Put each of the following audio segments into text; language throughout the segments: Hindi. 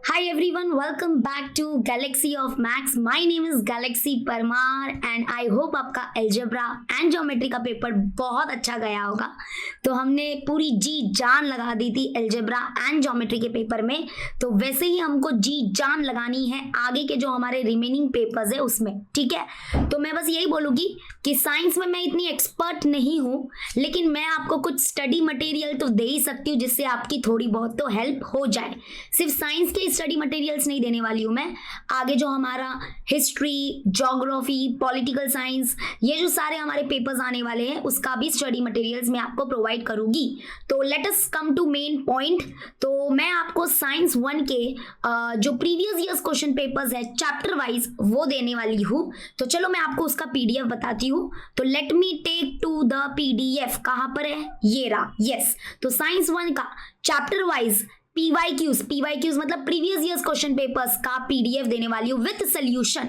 Hi everyone, welcome back to Galaxy of Max. My name is Galaxy Parmar and I hope आपका अलजेब्रा एंड ज्योमेट्री का पेपर बहुत अच्छा गया होगा। तो हमने पूरी जी जान लगा दी थी अलजेब्रा एंड ज्योमेट्री के पेपर में, तो वैसे ही हमको जी जान लगानी है आगे के जो हमारे रिमेनिंग पेपर्स है उसमें। ठीक है, तो मैं बस यही बोलूँगी कि साइंस में मैं इतनी एक्सपर्ट नहीं हूँ, लेकिन मैं आपको कुछ स्टडी मटेरियल तो दे ही सकती हूँ जिससे आपकी थोड़ी बहुत तो हेल्प हो जाए। सिर्फ साइंस के स्टडी मटेरियल्स नहीं देने वाली हूँ मैं, आगे जो हमारा हिस्ट्री, ज्योग्राफी, पॉलिटिकल साइंस, ये जो सारे हमारे पेपर्स आने वाले हैं उसका भी स्टडी मटेरियल्स मैं आपको प्रोवाइड करूंगी। तो let us come to main point. तो मैं आपको साइंस 1 के जो प्रीवियस ईयर्स क्वेश्चन पेपर्स है चैप्टर वाइज वो देने वाली हूँ। तो चलो मैं आपको उसका पीडीएफ बताती हूँ। तो let me take to the PDF. कहाँ पर है? ये रहा। यस, तो साइंस 1 का चैप्टर वाइज पीवाईक्यूज मतलब प्रीवियस ईयर्स क्वेश्चन पेपर्स का पीडीएफ देने वाली हूँ विथ सोल्यूशन।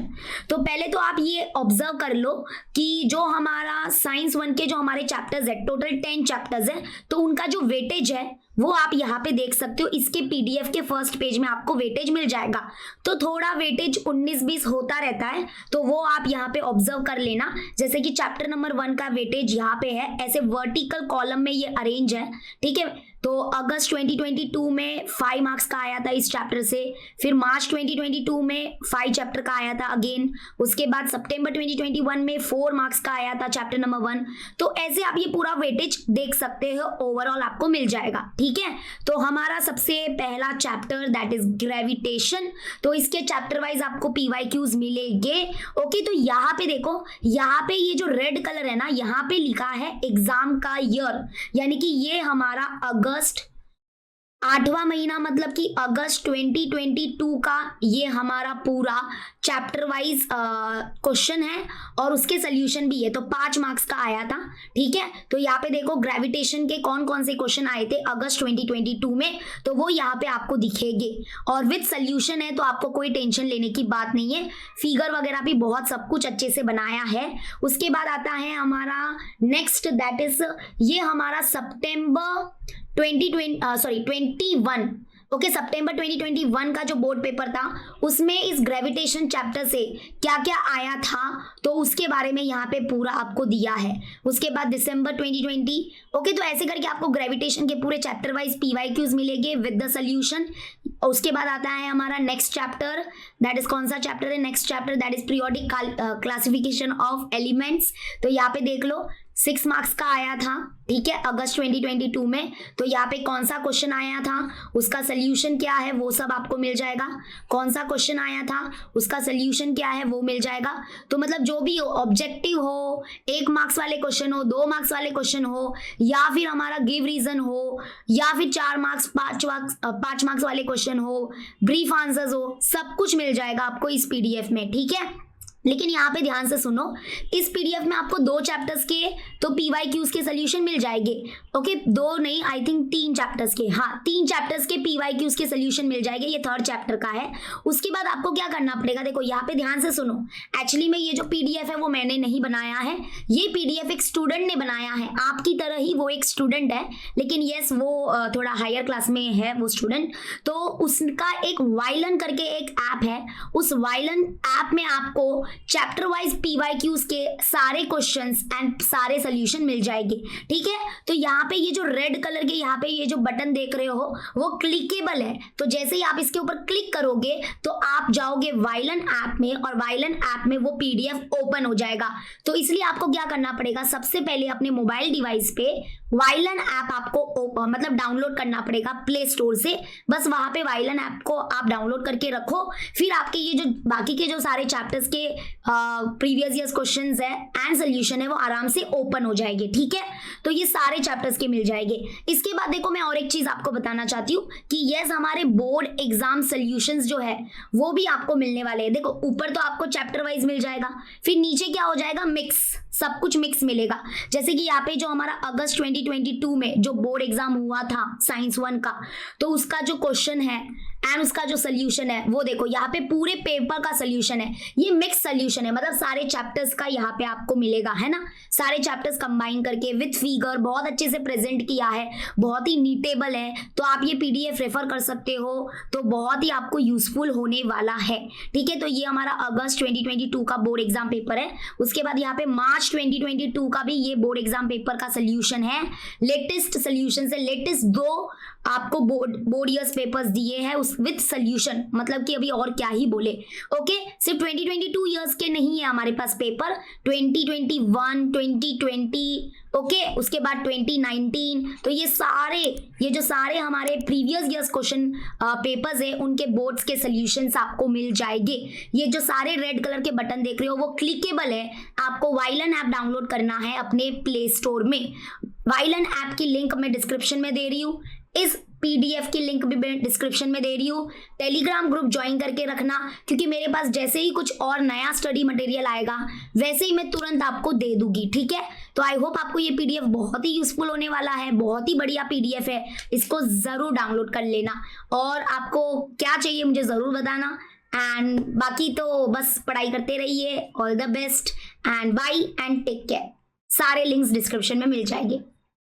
तो पहले तो आप ये ऑब्जर्व कर लो कि जो हमारा साइंस 1 के जो हमारे चैप्टर्स है, टोटल 10 चैप्टर्स है, तो उनका जो वेटेज है वो आप यहाँ पे देख सकते हो। इसके पीडीएफ के फर्स्ट पेज में आपको वेटेज मिल जाएगा। तो थोड़ा वेटेज 19-20 होता रहता है, तो वो आप यहाँ पे ऑब्जर्व कर लेना। जैसे कि चैप्टर नंबर 1 का वेटेज यहाँ पे है, ऐसे वर्टिकल कॉलम में ये अरेंज है। ठीक है, तो अगस्त 2022 में 5 मार्क्स का आया था इस चैप्टर से, फिर मार्च 2022 में 5 चैप्टर का आया था अगेन, उसके बाद सितंबर 2021 में 4 मार्क्स का आया था चैप्टर नंबर 1। तो ऐसे आप ये पूरा वेटेज देख सकते हो, ओवरऑल आपको मिल जाएगा। ठीक है, तो हमारा सबसे पहला चैप्टर दैट इज ग्रेविटेशन। तो इसके चैप्टर वाइज आपको पीवाईक्यूज मिलेंगे। ओके, तो यहाँ पे देखो, यहाँ पे ये जो रेड कलर है ना, यहाँ पे लिखा है एग्जाम का ईयर, यानी कि ये हमारा अगस्त 8वां महीना मतलब कि अगस्त 2022 का ये हमारा पूरा चैप्टर वाइज क्वेश्चन है और उसके सोल्यूशन भी है। तो 5 मार्क्स का आया था। ठीक है, तो यहाँ पे देखो ग्रेविटेशन के कौन कौन से क्वेश्चन आए थे अगस्त 2022 में, तो वो यहाँ पे आपको दिखेंगे और विद सोल्यूशन है, तो आपको कोई टेंशन लेने की बात नहीं है। फिगर वगैरह भी बहुत सब कुछ अच्छे से बनाया है। उसके बाद आता है हमारा नेक्स्ट, दैट इज ये हमारा सितंबर 21 ओके, सितंबर 2021 का जो बोर्ड पेपर था उसमें इस ग्रेविटेशन चैप्टर से क्या क्या आया था तो उसके बारे में यहाँ पे पूरा आपको दिया है। उसके बाद दिसंबर 2020, ओके, तो ऐसे करके आपको ग्रेविटेशन के पूरे चैप्टर वाइज पीवाईक्यूज मिलेंगे विद द सोल्यूशन। उसके बाद आता है हमारा नेक्स्ट चैप्टर, दैट इज कौन सा चैप्टर है? Next chapter that is periodic classification of elements. तो यहाँ पे देख लो 6 मार्क्स का आया था। ठीक है, अगस्त 2022 में। तो यहाँ पे कौन सा क्वेश्चन आया था, उसका सोल्यूशन क्या है, वो सब आपको मिल जाएगा। कौन सा क्वेश्चन आया था, उसका सोल्यूशन क्या है, वो मिल जाएगा। तो मतलब जो भी हो, ऑब्जेक्टिव हो, 1 मार्क्स वाले क्वेश्चन हो, 2 मार्क्स वाले क्वेश्चन हो, या फिर हमारा गिव रीजन हो, या फिर 4 मार्क्स 5 मार्क्स वाले क्वेश्चन हो, ब्रीफ आंसर्स हो, सब कुछ मिल जाएगा आपको इस पीडीएफ में। ठीक है, लेकिन यहाँ पे ध्यान से सुनो, इस पीडीएफ में आपको 2 चैप्टर्स के तो पीवाईक्यूज के सोल्यूशन मिल जाएंगे। ओके, 2 नहीं, आई थिंक 3 चैप्टर्स के, हाँ 3 चैप्टर्स के पीवाईक्यूज के सोल्यूशन मिल जाएंगे। ये 3rd चैप्टर का है। उसके बाद आपको क्या करना पड़ेगा, देखो यहाँ पे ध्यान से सुनो। एक्चुअली में ये जो पीडीएफ है वो मैंने नहीं बनाया है, ये पीडीएफ एक स्टूडेंट ने बनाया है। आपकी तरह ही वो एक स्टूडेंट है, लेकिन यस वो थोड़ा हायर क्लास में है वो स्टूडेंट। तो उसका एक वाइलन करके एक ऐप है, उस वाइलन ऐप में आपको चैप्टर वाइज पीवाईक्यूज के सारे क्वेश्चंस एंड सारे सोल्यूशन मिल जाएंगे। ठीक है, तो यहाँ पे ये जो रेड कलर के यहाँ पे ये जो बटन देख रहे हो वो क्लिकेबल है। तो जैसे ही आप इसके ऊपर क्लिक करोगे तो आप जाओगे वाइलन ऐप में और वाइलन ऐप में वो पीडीएफ ओपन हो जाएगा। तो इसलिए आपको क्या करना पड़ेगा, सबसे पहले अपने मोबाइल डिवाइस पे वाइलन ऐप आपको मतलब डाउनलोड करना पड़ेगा प्ले स्टोर से। बस वहां पे वाइलन ऐप को आप डाउनलोड करके रखो, फिर आपके ये जो बाकी के जो सारे चैप्टर्स के प्रीवियस ईयर्स क्वेश्चंस है एंड सोल्यूशन है वो आराम से ओपन हो जाएंगे। ठीक है, तो ये सारे चैप्टर्स के मिल जाएंगे। इसके बाद देखो मैं और एक चीज आपको बताना चाहती हूँ कि यस हमारे बोर्ड एग्जाम सोल्यूशंस जो है वो भी आपको मिलने वाले हैं। देखो ऊपर तो आपको चैप्टर वाइज मिल जाएगा, फिर नीचे क्या हो जाएगा, मिक्स, सब कुछ मिक्स मिलेगा। जैसे कि यहाँ पे जो हमारा अगस्त 2022 में जो बोर्ड एग्जाम हुआ था साइंस 1 का, तो उसका जो क्वेश्चन है एंड उसका जो सोल्यूशन है वो देखो, यहाँ पे पूरे पेपर का सोल्यूशन है, ये मिक्स सोल्यूशन है, मतलब सारे चैप्टर्स का यहाँ पे आपको मिलेगा, है ना, सारे चैप्टर्स कंबाइन करके विथ फिगर बहुत अच्छे से प्रेजेंट किया है, बहुत ही नीटेबल है, तो आप ये पीडीएफ रेफर कर सकते हो, तो बहुत ही आपको यूजफुल होने वाला है। ठीक है, तो ये हमारा अगस्त 2022 का बोर्ड एग्जाम पेपर है। उसके बाद यहाँ पे मार्च 2022 का भी ये बोर्ड एग्जाम पेपर का सोल्यूशन है। लेटेस्ट सोल्यूशन से लेटेस्ट 2 आपको बोर्ड ईयर्स पेपर्स दिए हैं उस विथ सोल्यूशन, मतलब कि अभी और क्या ही बोले। ओके, सिर्फ 2022 ईयर्स के नहीं है हमारे पास पेपर, 2021, 2020, ओके, उसके बाद 2019, तो ये जो सारे हमारे प्रीवियस ईयर्स क्वेश्चन पेपर्स है उनके बोर्ड्स के सोल्यूशंस आपको मिल जाएंगे। ये जो सारे रेड कलर के बटन देख रहे हो वो क्लिकेबल है, आपको वाइलन ऐप डाउनलोड करना है अपने प्ले स्टोर में। वाइलन ऐप की लिंक मैं डिस्क्रिप्शन में दे रही हूँ, इस पीडीएफ की लिंक भी मैं डिस्क्रिप्शन में दे रही हूँ। टेलीग्राम ग्रुप ज्वाइन करके रखना, क्योंकि मेरे पास जैसे ही कुछ और नया स्टडी मटेरियल आएगा वैसे ही मैं तुरंत आपको दे दूंगी। ठीक है, तो आई होप आपको ये पीडीएफ बहुत ही यूजफुल होने वाला है, बहुत ही बढ़िया पीडीएफ है, इसको जरूर डाउनलोड कर लेना, और आपको क्या चाहिए मुझे जरूर बताना। एंड बाकी तो बस पढ़ाई करते रहिए। All the best and bye and take care. सारे लिंक्स डिस्क्रिप्शन में मिल जाएंगे।